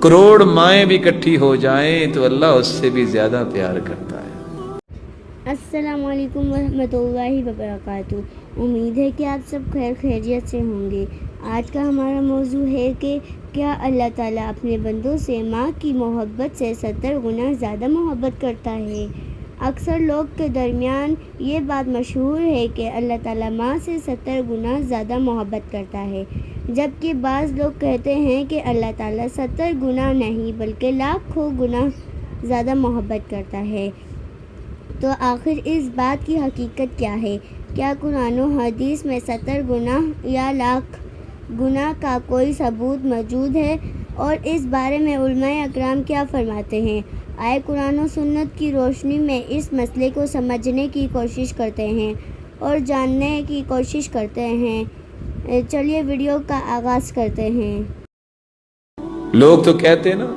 करोड़ माएँ भी इकट्ठी हो जाएं तो अल्लाह उससे भी ज़्यादा प्यार करता है। अस्सलामु अलैकुम वरहमतुल्लाहि वबरकातुहू। उम्मीद है कि आप सब खैरियत से होंगे। आज का हमारा मौजू है कि क्या अल्लाह ताला अपने बंदों से माँ की मोहब्बत से 70 गुना ज़्यादा मोहब्बत करता है। अक्सर लोग के दरमियान ये बात मशहूर है कि अल्लाह ताला माँ से 70 गुना ज़्यादा मोहब्बत करता है, जबकि बाज़ लोग कहते हैं कि अल्लाह ताला 70 गुना नहीं बल्कि लाखों गुना ज़्यादा मोहब्बत करता है। तो आखिर इस बात की हकीकत क्या है? क्या कुरान और हदीस में 70 गुना या लाख गुना का कोई सबूत मौजूद है? और इस बारे में उलमाए अकराम क्या फरमाते हैं? आए कुरान और सुन्नत की रोशनी में इस मसले को समझने की कोशिश करते हैं और जानने की कोशिश करते हैं। चलिए वीडियो का आगाज़ करते हैं। लोग तो कहते हैं ना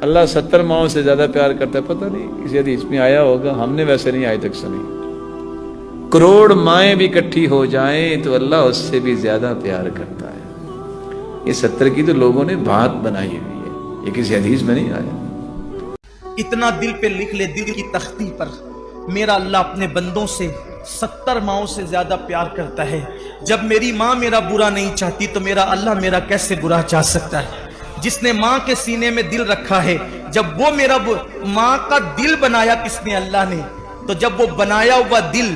अल्लाह 70 माओं से ज्यादा प्यार करता है, पता नहीं किसी हदीस में आया होगा, हमने वैसे नहीं आज तक सुनी। करोड़ माएँ भी इकट्ठी हो जाएं तो अल्लाह उससे भी ज्यादा प्यार करता है। ये 70 की तो लोगों ने बात बनाई हुई है, ये किसी हदीस में नहीं आया। इतना दिल पे लिख ले दिल की तख्ती पर, मेरा अल्लाह अपने बंदों से 70 माओं से ज्यादा प्यार करता है। जब मेरी माँ मेरा बुरा नहीं चाहती तो मेरा अल्लाह मेरा कैसे बुरा चाह सकता है? जिसने माँ के सीने में दिल रखा है, जब वो मेरा माँ का दिल बनाया किसने? अल्लाह ने। तो जब वो बनाया हुआ दिल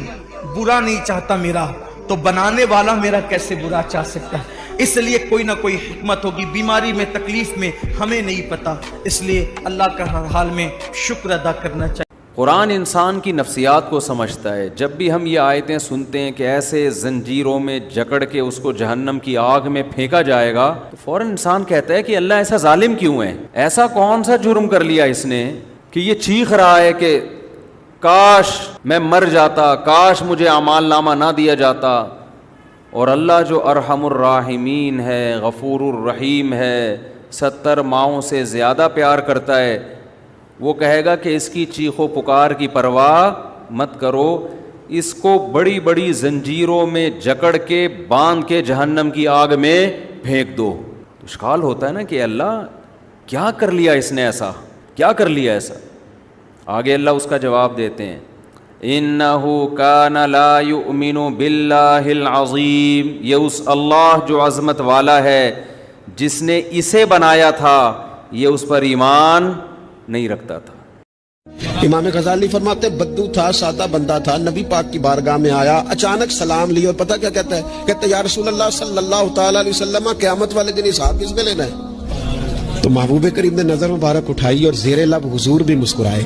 बुरा नहीं चाहता मेरा, तो बनाने वाला मेरा कैसे बुरा चाह सकता है? इसलिए कोई ना कोई हिकमत होगी। बीमारी में, तकलीफ में हमें नहीं पता, इसलिए अल्लाह का हर हाल में शुक्र अदा करना चाहिए। कुरान इंसान की नफ्सियात को समझता है। जब भी हम ये आयतें सुनते हैं कि ऐसे जंजीरों में जकड़ के उसको जहन्नम की आग में फेंका जाएगा, तो फ़ौरन इंसान कहता है कि अल्लाह ऐसा जालिम क्यों है? ऐसा कौन सा जुर्म कर लिया इसने कि ये चीख रहा है कि काश मैं मर जाता, काश मुझे अमाल नामा ना दिया जाता। और अल्लाह जो अरहमुर राहिमीन है, गफूरुर रहीम है, 70 माओं से ज़्यादा प्यार करता है, वो कहेगा कि इसकी चीखो पुकार की परवाह मत करो, इसको बड़ी बड़ी जंजीरों में जकड़ के बांध के जहन्नम की आग में फेंक दो। तो इश्काल होता है ना कि अल्लाह क्या कर लिया इसने, ऐसा क्या कर लिया ऐसा? आगे अल्लाह उसका जवाब देते हैं, इन्नहु कान ला युमिनु बिल्लाहिल अज़ीम। ये उस अल्लाह जो अज़मत वाला है, जिसने इसे बनाया था, ये उस पर ईमान नहीं रखता था। इमाम गजाली फरमाते बद्दू था, सादा बंदा था, नबी पाक की बारगाह में आया, अचानक सलाम लिया और पता क्या कहता है? कहता है या रसूल अल्लाह सल्लल्लाहु तआला अलैहि वसल्लम, क़यामत वाले दिन हिसाब किसने लेना है? तो महबूब करीम ने नजर मुबारक उठाई और ज़ेरे लब हुजूर भी मुस्कुराए।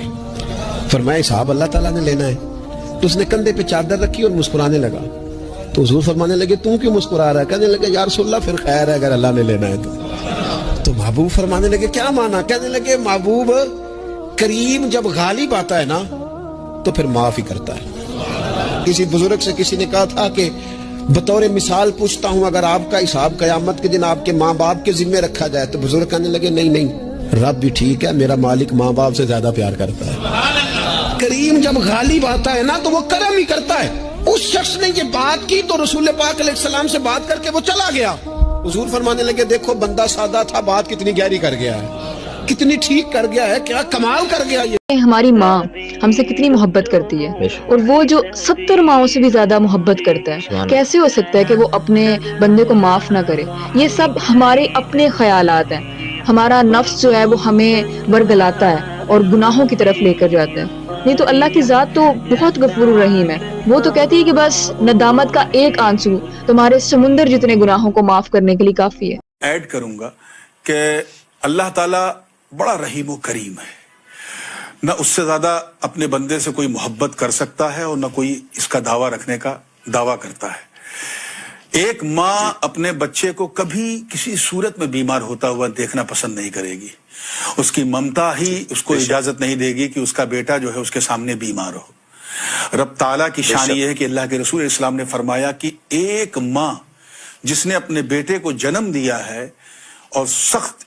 फरमाया हिसाब अल्लाह ताला ने लेना है। तो उसने कंधे पे चादर रखी और मुस्कुराने लगा। तो हुजूर फरमाने लगे तू क्यों मुस्कुरा रहा है? कहने लगे या रसूल अल्लाह फिर खैर है अगर अल्लाह ने लेना है तो महबूब फरमाने लगे क्या माना? कहने लगे महबूब करीम जब गालिब आता है ना तो फिर माफ ही करता है। किसी बुजुर्ग से किसी ने कहा था कि बतौर मिसाल पूछता हूं, अगर आपका हिसाब कयामत के दिन आपके माँ बाप के जिम्मे रखा जाए, तो बुजुर्ग कहने लगे नहीं नहीं, रब भी ठीक है, मेरा मालिक माँ बाप से ज्यादा प्यार करता है। करीम जब गालिब आता है ना तो वो करम ही करता है। उस शख्स ने ये बात की तो रसूल पाक अलैहिस्सलाम से बात करके वो चला गया। हुजूर फरमाने लगे देखो बंदा सादा था, बात कितनी गहरी कर गया है, कितनी ठीक कर गया है, क्या कमाल कर गया ये। हमारी माँ हमसे कितनी मोहब्बत करती है और वो जो 70 माओं से भी ज्यादा मोहब्बत करता है, कैसे हो सकता है कि वो अपने बंदे को माफ ना करे? ये सब हमारे अपने ख्यालात हैं। हमारा नफ्स जो है वो हमें बरगलाता है और गुनाहों की तरफ लेकर जाता है। नहीं तो अल्लाह की ज़ात तो बहुत गफूर रहीम है। वो तो कहती है कि बस नदामत का एक आंसू तुम्हारे समुंदर जितने गुनाहों को माफ करने के लिए काफी है। ऐड करूंगा कि अल्लाह ताला बड़ा रहीम व करीम है, न उससे ज्यादा अपने बंदे से कोई मोहब्बत कर सकता है और न कोई इसका दावा रखने का दावा करता है। एक माँ अपने बच्चे को कभी किसी सूरत में बीमार होता हुआ देखना पसंद नहीं करेगी। उसकी ममता ही उसको इजाजत नहीं देगी कि उसका बेटा जो है उसके सामने बीमार हो। रब ताला की शान ये है कि अल्लाह के रसूल इस्लाम ने फरमाया कि एक माँ जिसने अपने बेटे को जन्म दिया है और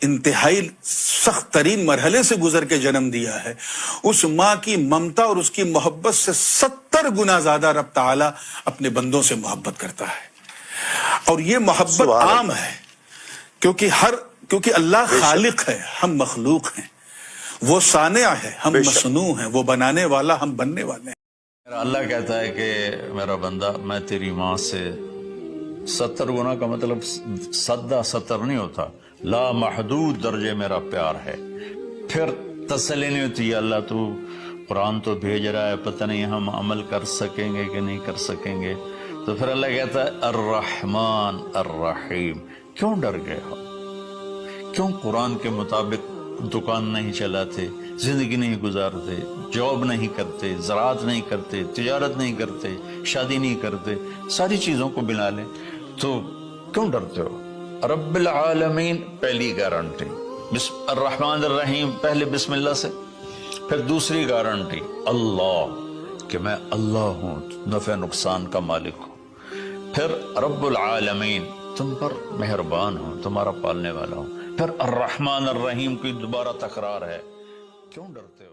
इंतहाई सख्त तरीन मरहले से गुजर के जन्म दिया है, उस माँ की ममता और उसकी मोहब्बत से 70 गुना ज्यादा रब ताला अपने बंदों से मोहब्बत करता है। और ये मोहब्बत आम है, क्योंकि हर क्योंकि अल्लाह खालिक है, हम मखलूक हैं, वो सानिया है, हम मसनू हैं, वो बनाने वाला, हम बनने वाले हैं। अल्लाह कहता है कि मेरा बंदा, मैं तेरी माँ से 70 गुना का मतलब सद्दा 70 नहीं होता, ला महदूद दर्जे मेरा प्यार है। फिर तसल्ली नहीं होती, अल्लाह तू कुरान तो भेज रहा है, पता नहीं हम अमल कर सकेंगे कि नहीं कर सकेंगे। तो फिर अल्लाह कहता है अर्रहमान अर्रहीम। क्यों डर गए हो? क्यों कुरान के मुताबिक दुकान नहीं चलाते, जिंदगी नहीं गुजारते, जॉब नहीं करते, ज़राअत नहीं करते, तिजारत नहीं करते, शादी नहीं करते, सारी चीज़ों को बिना लें, तो क्यों डरते हो? रब्बिल आलमीन पहली गारंटी, अर्रहमान अर्रहीम पहले बिस्मिल्लाह से, फिर दूसरी गारंटी अल्लाह, कि मैं अल्लाह हूँ, नफ़े नुकसान का मालिक हूँ। फिर रब्बुल आलमीन, तुम पर मेहरबान हूँ, तुम्हारा पालने वाला हूँ। फिर अर्रहमान अर्रहीम की दोबारा तकरार है, क्यों डरते हो?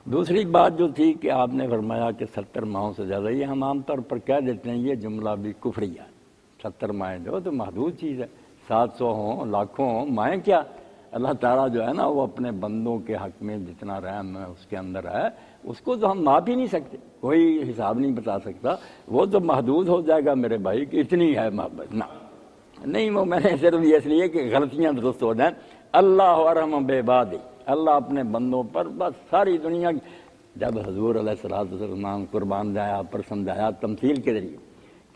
दूसरी बात जो थी कि आपने फरमाया कि 70 माहों से ज़्यादा, ये हम आम तौर पर कह देते हैं, ये जुमला भी कुफरिया। 70 माहें जो तो महदूद चीज़ है, 700 हों, लाखों हों, माहें क्या। अल्लाह ताला जो है ना, वो अपने बंदों के हक़ में जितना रहम है उसके अंदर है, उसको तो हम माप ही नहीं सकते, कोई हिसाब नहीं बता सकता। वो तो महदूद हो जाएगा मेरे भाई कि इतनी है मोहब्बत ना, नहीं। वो मैंने सिर्फ ये इसलिए कि गलतियाँ दुरुस्त हो जाएँ। अल्लाह अरहम बेबादी, अल्लाह अपने बंदों पर बस सारी दुनिया। जब हजूर अलैहिस्सलाम कुर्बान जाया पर समझाया तमसील के ज़रिए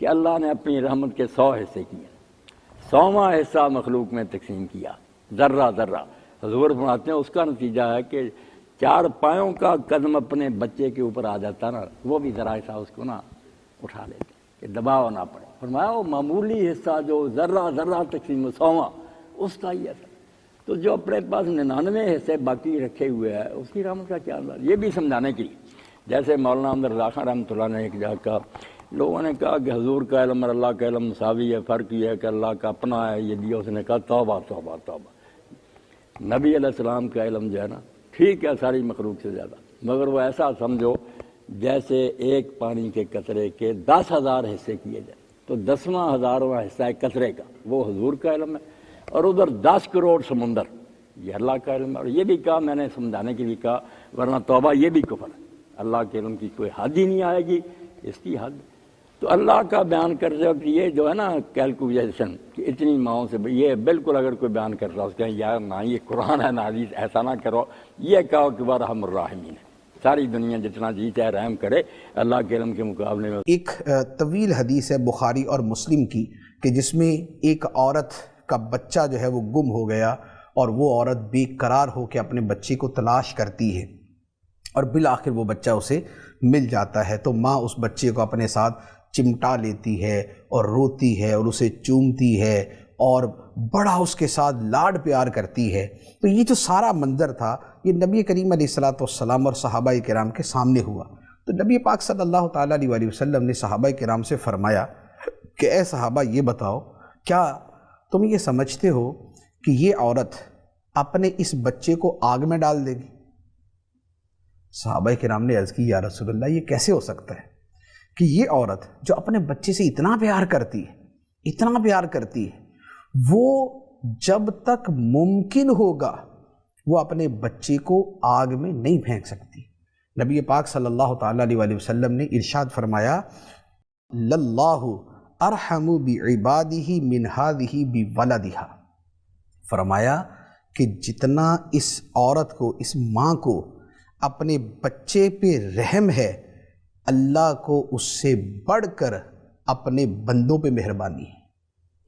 कि अल्लाह ने अपनी रहमत के 100 हिस्से किए, 100वां हिस्सा मखलूक में तकसीम किया, ज़र्रा ज़र्रा। हजूर फरमाते हैं उसका नतीजा है कि 4 पायों का कदम अपने बच्चे के ऊपर आ जाता ना, वो भी ज़रा सा उसको ना उठा लेते कि दबाव ना पड़े। फरमाया वो मामूली हिस्सा जो ज़र्रा ज़र्रा तकसीम 100वां, उसका ही असर। तो जो अपने पास 99 हिस्से बाकी रखे हुए हैं, उसकी रहमत का क्या अंदाज़। ये भी समझाने के लिए, जैसे मौलाना अहमद रज़ा खान रहमतुल्लाह ने एक जगह कहा, लोगों ने कहा कि हजूर का इल्म और अल्लाह का इल्म मुसावी है, फ़र्क ये है कि अल्लाह का अपना है, ये दिया। उसने कहा तौबा तौबा तौबा, नबी अलैहिस्सलाम का इल्म जो है ना, ठीक है सारी मखलूक से ज़्यादा, मगर वो ऐसा समझो जैसे एक पानी के कतरे के 10,000 हिस्से किए जाए, तो 10वां हज़ारवां हिस्सा है कतरे का, वो हजूर का इल्म है। और उधर 10 करोड़ समुंदर, ये अल्लाह का इल्म है। और ये भी कहा मैंने समझाने के लिए कहा, वरना तौबा ये भी कुफ्र है, अल्लाह के इल्म की कोई हद ही नहीं आएगी, इसकी हद। तो अल्लाह का बयान करते वक्त ये जो है ना कैलकुलेशन कि इतनी माओं से, ये बिल्कुल अगर कोई बयान कर रहा है उसके यार ना ये कुरान है ना हदीस, ऐसा ना करो। ये कहो कि वरहमुर राहिमीन है, सारी दुनिया जितना जी चाहे रहम करे अल्लाह के इल्म के मुकाबले में। एक तवील हदीस है बुखारी और मुस्लिम की, कि जिसमें एक औरत का बच्चा जो है वो गुम हो गया और वो औरत बेकरार हो के अपने बच्चे को तलाश करती है और बिल आखिर वो बच्चा उसे मिल जाता है। तो माँ उस बच्चे को अपने साथ चिमटा लेती है और रोती है और उसे चूमती है और बड़ा उसके साथ लाड प्यार करती है। तो ये जो सारा मंजर था, ये नबी करीम अलैहिस्सलाम और सहाबाए किराम के सामने हुआ। तो नबी पाक सल्लल्लाहु ताला अलैहि वसल्लम ने सहाबाए किराम से फरमाया कि ए सहाबा, ये बताओ क्या तुम ये समझते हो कि ये औरत अपने इस बच्चे को आग में डाल देगी? सहाबाए किराम ने अर्ज़ की, या रसूलल्लाह, ये कैसे हो सकता है कि ये औरत जो अपने बच्चे से इतना प्यार करती है, इतना प्यार करती है, वो जब तक मुमकिन होगा वो अपने बच्चे को आग में नहीं फेंक सकती। नबी पाक सल्लल्लाहु ताला अलैहि वसल्लम ने इरशाद फरमाया, लल्लाहु अरहमु बिइबादिही मिन हादिही बिवलदिहा। फरमाया कि जितना इस औरत को, इस माँ को अपने बच्चे पे रहम है, अल्लाह को उससे बढ़कर अपने बंदों पे मेहरबानी है।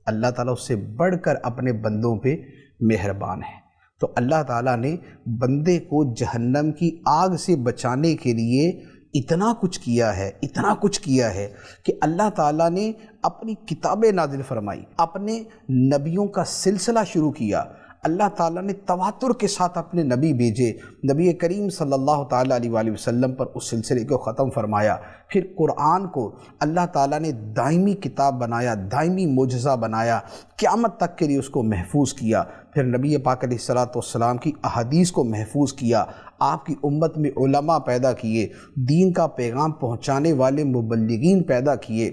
अल्लाह ताला उससे बढ़कर अपने बंदों पे मेहरबान है। तो अल्लाह ताला ने बंदे को जहन्नम की आग से बचाने के लिए इतना कुछ किया है, इतना कुछ किया है कि अल्लाह ताला ने अपनी किताबें नाजिल फरमाई, अपने नबियों का सिलसिला शुरू किया। अल्लाह ताला ने तवातुर के साथ अपने नबी भेजे, नबी करीम सल्लल्लाहु ताला अलैहि वसल्लम पर उस सिलसिले को ख़त्म फरमाया। फिर कुरान को अल्लाह ताला ने दायमी किताब बनाया, दायमी मोजज़ा बनाया, क़यामत तक के लिए उसको महफूज किया। फिर नबी पाक अलैहिस्सलाम की अहादीस को महफूज किया, आपकी उम्मत में उलमा पैदा किए, दीन का पैगाम पहुँचाने वाले मुबल्लिगीन पैदा किए।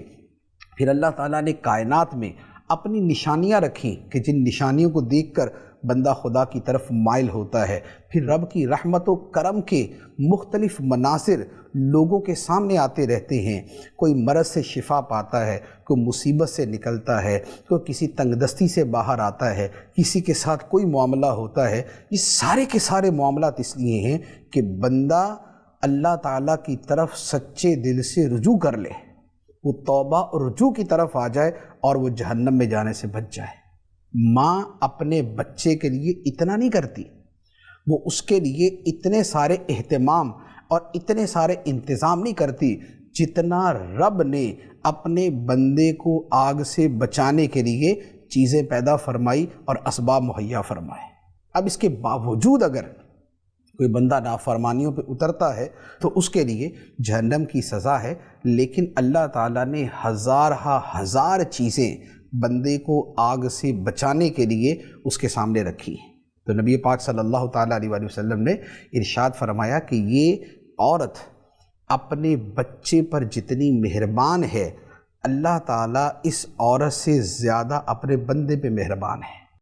फिर अल्लाह ताला ने कायनात में अपनी निशानियाँ रखी कि जिन निशानियों को देखकर بندہ خدا کی طرف مائل ہوتا ہے، پھر رب کی رحمت و کرم کے مختلف مناظر لوگوں کے سامنے آتے رہتے ہیں۔ کوئی مرض سے شفا پاتا ہے، کوئی مصیبت سے نکلتا ہے، کوئی کسی تنگ دستی سے باہر آتا ہے، کسی کے ساتھ کوئی معاملہ ہوتا ہے۔ یہ سارے کے سارے معاملات اس لیے ہیں کہ بندہ اللہ تعالیٰ کی طرف سچے دل سے رجوع کر لے، وہ توبہ اور رجوع کی طرف آ جائے اور وہ جہنم میں جانے سے بچ جائے۔ ماں اپنے بچے کے لیے اتنا نہیں کرتی، وہ اس کے لیے اتنے سارے اہتمام اور اتنے سارے انتظام نہیں کرتی جتنا رب نے اپنے بندے کو آگ سے بچانے کے لیے چیزیں پیدا فرمائی اور اسباب مہیا فرمائے۔ اب اس کے باوجود اگر کوئی بندہ نافرمانیوں پہ اترتا ہے تو اس کے لیے جہنم کی سزا ہے، لیکن اللہ تعالیٰ نے ہزار چیزیں بندے کو آگ سے بچانے کے لیے اس کے سامنے رکھی ہیں۔ تو نبی پاک صلی اللہ تعالیٰ علیہ وآلہ وسلم نے ارشاد فرمایا کہ یہ عورت اپنے بچے پر جتنی مہربان ہے، اللہ تعالیٰ اس عورت سے زیادہ اپنے بندے پہ مہربان ہے۔